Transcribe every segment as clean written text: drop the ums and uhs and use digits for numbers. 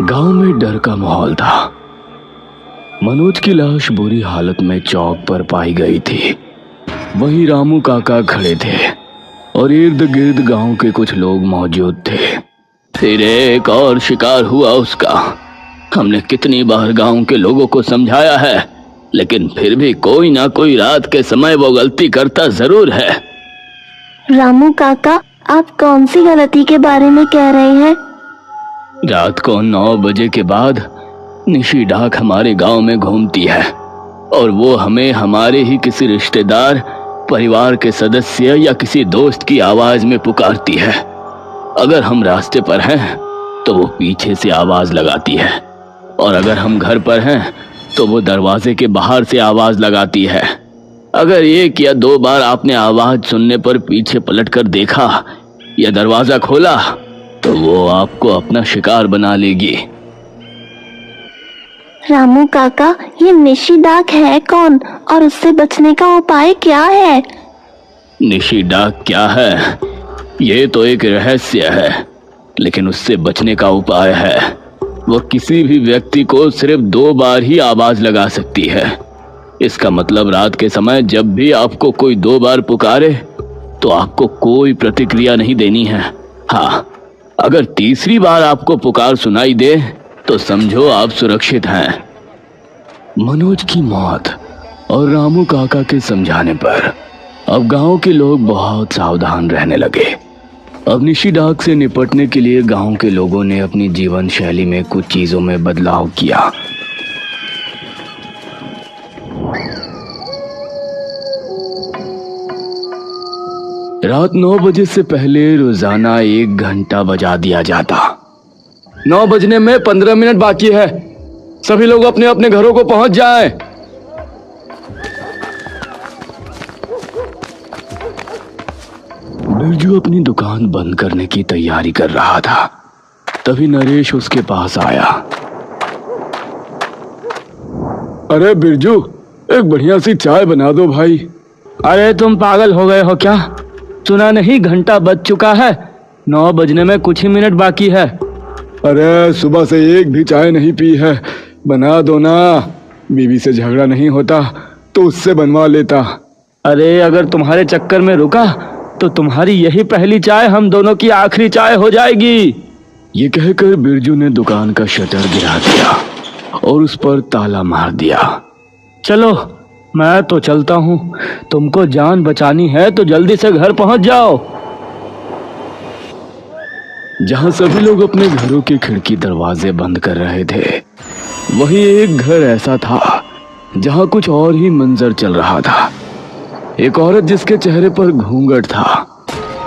गांव में डर का माहौल था। मनोज की लाश बुरी हालत में चौक पर पाई गई थी। वहीं रामू काका खड़े थे और इर्द गिर्द गांव के कुछ लोग मौजूद थे। फिर एक और शिकार हुआ उसका। हमने कितनी बार गांव के लोगों को समझाया है, लेकिन फिर भी कोई ना कोई रात के समय वो गलती करता जरूर है। रामू काका, आप कौन सी गलती के बारे में कह रहे हैं? रात को 9 बजे के बाद निशी डाक हमारे गांव में घूमती है और वो हमें हमारे ही किसी रिश्तेदार, परिवार के सदस्य या किसी दोस्त की आवाज में पुकारती है। अगर हम रास्ते पर हैं तो वो पीछे से आवाज लगाती है, और अगर हम घर पर हैं तो वो दरवाजे के बाहर से आवाज लगाती है। अगर 1 या 2 बार आपने आवाज सुनने पर पीछे पलटकर देखा या दरवाजा खोला तो वो आपको अपना शिकार बना लेगी। रामू काका, ये निशी डाक है कौन और उससे बचने का उपाय क्या है? निशी डाक क्या है, ये तो एक रहस्य है, लेकिन उससे बचने का उपाय है। वो किसी भी व्यक्ति को सिर्फ 2 बार ही आवाज लगा सकती है। इसका मतलब रात के समय जब भी आपको कोई 2 बार पुकारे तो आपको कोई प्रतिक्रिया नहीं देनी है। हाँ, अगर तीसरी बार आपको पुकार सुनाई दे तो समझो आप सुरक्षित हैं। मनोज की मौत और रामू काका के समझाने पर अब गांव के लोग बहुत सावधान रहने लगे। अब निशी डाक से निपटने के लिए गांव के लोगों ने अपनी जीवन शैली में कुछ चीजों में बदलाव किया। रात 9 बजे से पहले रोजाना 1 घंटा बजा दिया जाता। 9 बजने में 15 मिनट बाकी है, सभी लोग अपने अपने घरों को पहुंच जाएं। बिरजू अपनी दुकान बंद करने की तैयारी कर रहा था। तभी नरेश उसके पास आया। अरे बिरजू, एक बढ़िया सी चाय बना दो भाई। अरे तुम पागल हो गए हो क्या? सुना नहीं, घंटा बज चुका है, 9 बजने में कुछ ही मिनट बाकी है। अरे सुबह से एक भी चाय नहीं पी है, बना दो ना। बीवी से झगड़ा नहीं होता तो उससे बनवा लेता। अरे अगर तुम्हारे चक्कर में रुका तो तुम्हारी यही पहली चाय हम दोनों की आखिरी चाय हो जाएगी। ये कहकर बिरजू ने दुकान का शटर गिरा दिया और उस पर ताला मार दिया। चलो मैं तो चलता हूँ, तुमको जान बचानी है तो जल्दी से घर पहुंच जाओ। जहां सभी लोग अपने घरों के खिड़की दरवाजे बंद कर रहे थे, वहीं एक घर ऐसा था जहां कुछ और ही मंजर चल रहा था। एक औरत जिसके चेहरे पर घूंघट था,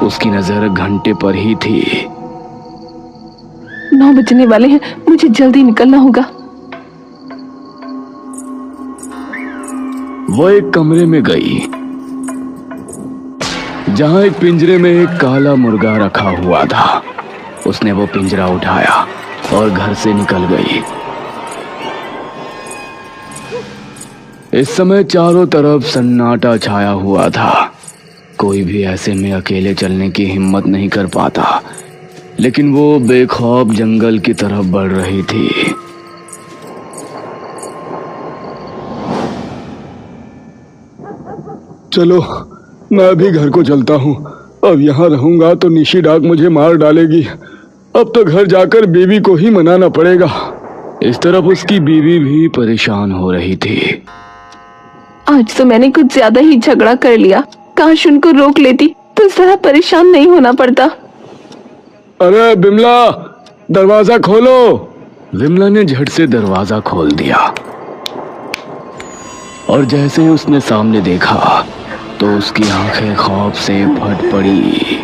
उसकी नजर घंटे पर ही थी। 9 बजने वाले हैं, मुझे जल्दी निकलना होगा। वो एक कमरे में गई जहां एक पिंजरे में एक काला मुर्गा रखा हुआ था। उसने वो पिंजरा उठाया और घर से निकल गई। इस समय चारों तरफ सन्नाटा छाया हुआ था। कोई भी ऐसे में अकेले चलने की हिम्मत नहीं कर पाता, लेकिन वो बेखौफ जंगल की तरफ बढ़ रही थी। चलो मैं भी घर को चलता हूँ। अब यहाँ रहूंगा तो निशी डाक मुझे मार डालेगी। अब तो घर जाकर बीवी को ही मनाना पड़ेगा। इस तरफ उसकी बीवी भी परेशान हो रही थी। आज तो मैंने कुछ ज्यादा ही झगड़ा कर लिया, काश उनको रोक लेती तो इस तरह परेशान नहीं होना पड़ता। अरे बिमला, दरवाजा खोलो। विमला ने झट से दरवाजा खोल दिया और जैसे ही उसने सामने देखा तो उसकी आंखें खौफ से फट पड़ी।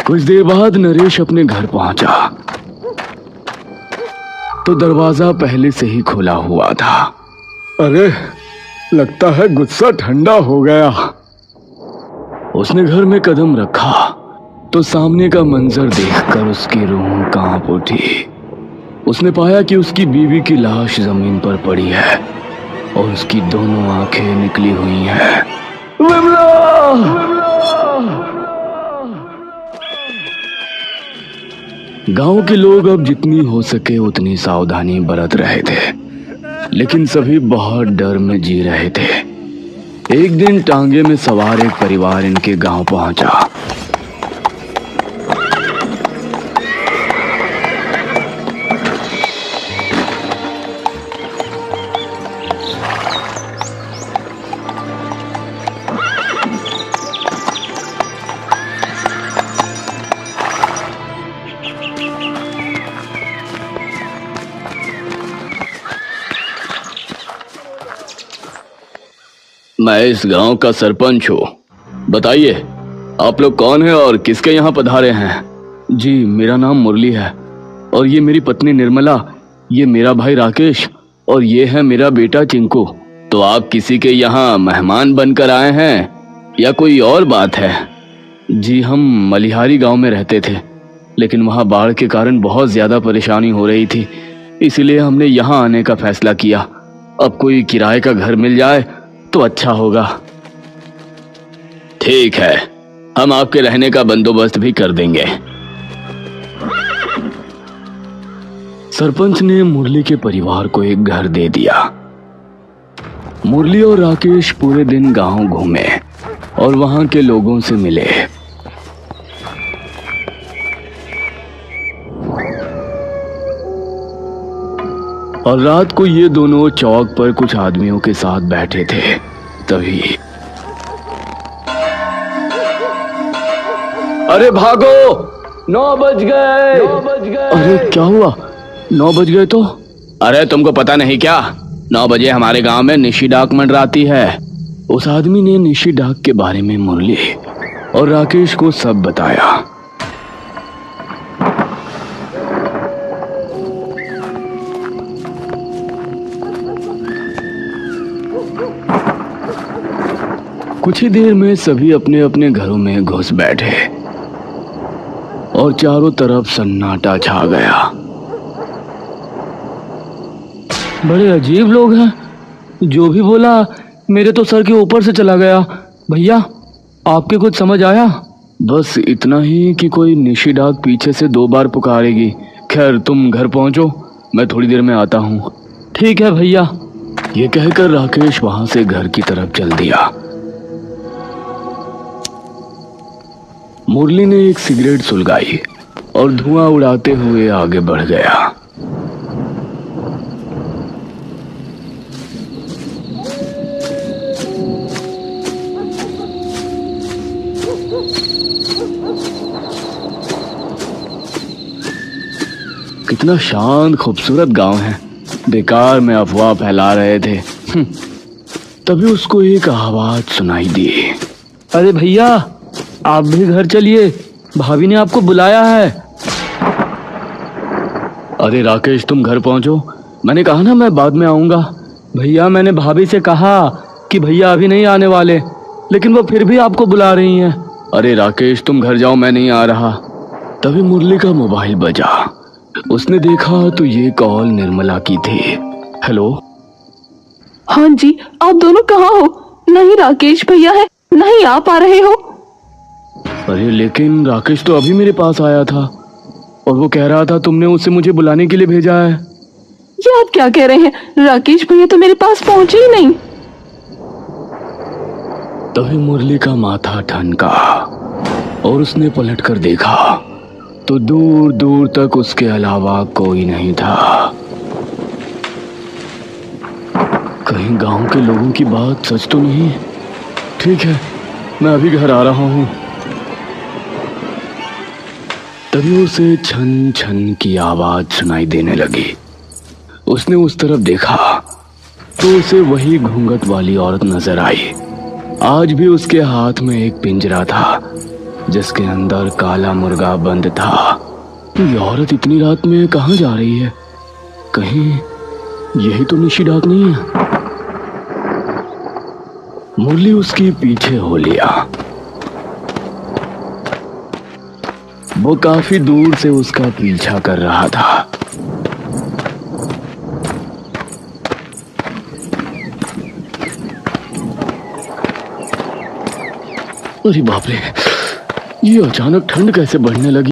कुछ देर बाद नरेश अपने घर पहुंचा तो दरवाजा पहले से ही खुला हुआ था। अरे लगता है गुस्सा ठंडा हो गया। उसने घर में कदम रखा तो सामने का मंजर देखकर उसकी रूह कांप उठी। उसने पाया कि उसकी बीवी की लाश जमीन पर पड़ी है और उसकी दोनों आंखें निकली हुई हैं। विमला! गांव के लोग अब जितनी हो सके उतनी सावधानी बरत रहे थे, लेकिन सभी बहुत डर में जी रहे थे। एक दिन टांगे में सवार एक परिवार इनके गांव पहुंचा। मैं इस गांव का सरपंच हूँ। बताइए, आप लोग कौन हैं और किसके यहाँ पधारे हैं? जी, मेरा नाम मुरली है और ये मेरी पत्नी निर्मला, ये मेरा भाई राकेश और ये है मेरा बेटा चिंकू। तो आप किसी के यहाँ मेहमान बनकर आए हैं या कोई और बात है? जी, हम मलिहारी गांव में रहते थे, लेकिन वहाँ बाढ़ के कारण बहुत ज्यादा परेशानी हो रही थी, इसलिए हमने यहाँ आने का फैसला किया। अब कोई किराए का घर मिल जाए तो अच्छा होगा। ठीक है, हम आपके रहने का बंदोबस्त भी कर देंगे। सरपंच ने मुरली के परिवार को एक घर दे दिया। मुरली और राकेश पूरे दिन गांव घूमे और वहां के लोगों से मिले। और रात को ये दोनों चौक पर कुछ आदमियों के साथ बैठे थे। तभी अरे भागो, 9 बज गए। अरे क्या हुआ? 9 बज गए तो? अरे तुमको पता नहीं क्या, 9 बजे हमारे गांव में निशी डाक मंडराती है। उस आदमी ने निशी डाक के बारे में मुरली और राकेश को सब बताया। कुछ ही देर में सभी अपने अपने घरों में घुस बैठे और चारों तरफ सन्नाटा छा गया। बड़े अजीब लोग हैं, जो भी बोला मेरे तो सर के ऊपर से चला गया। भैया, आपके कुछ समझ आया? बस इतना ही कि कोई निशी डाक पीछे से 2 बार पुकारेगी। खैर, तुम घर पहुंचो, मैं थोड़ी देर में आता हूँ। ठीक है भैया। ये कहकर राकेश वहां से घर की तरफ चल दिया। मुरली ने एक सिगरेट सुलगाई और धुआं उड़ाते हुए आगे बढ़ गया। कितना शांत खूबसूरत गांव है, बेकार में अफवाह फैला रहे थे। तभी उसको एक आवाज सुनाई दी। अरे भैया, आप भी घर चलिए, भाभी ने आपको बुलाया है। अरे राकेश, तुम घर पहुंचो, मैंने कहा ना मैं बाद में आऊंगा। भैया, मैंने भाभी से कहा कि भैया अभी नहीं आने वाले, लेकिन वो फिर भी आपको बुला रही हैं। अरे राकेश, तुम घर जाओ, मैं नहीं आ रहा। तभी मुरली का मोबाइल बजा। उसने देखा तो ये कॉल निर्मला की थी। हेलो। हाँ जी, आप दोनों कहाँ हो? नहीं राकेश भैया है, नहीं आप आ रहे हो? अरे लेकिन राकेश तो अभी मेरे पास आया था और वो कह रहा था तुमने उसे मुझे बुलाने के लिए भेजा है। ये आप क्या कह रहे हैं? राकेश भैया तो मेरे पास पहुंचे ही नहीं। तभी मुरली का माथा ठनका और उसने पलटकर देखा तो दूर दूर तक उसके अलावा कोई नहीं था। कहीं गांव के लोगों की बात सच तो नहीं? ठीक है, मैं अभी घर आ रहा हूं। तभी उसे छन छन की आवाज सुनाई देने लगी। उसने उस तरफ देखा तो उसे वही घूंघट वाली औरत नजर आई। आज भी उसके हाथ में एक पिंजरा था जिसके अंदर काला मुर्गा बंद था। ये औरत इतनी रात में कहाँ जा रही है? कहीं यही तो निशी डाक नहीं है? मुरली उसके पीछे हो लिया। वो काफी दूर से उसका पीछा कर रहा था। अरे बाप रे, ये अचानक ठंड कैसे बढ़ने लगी?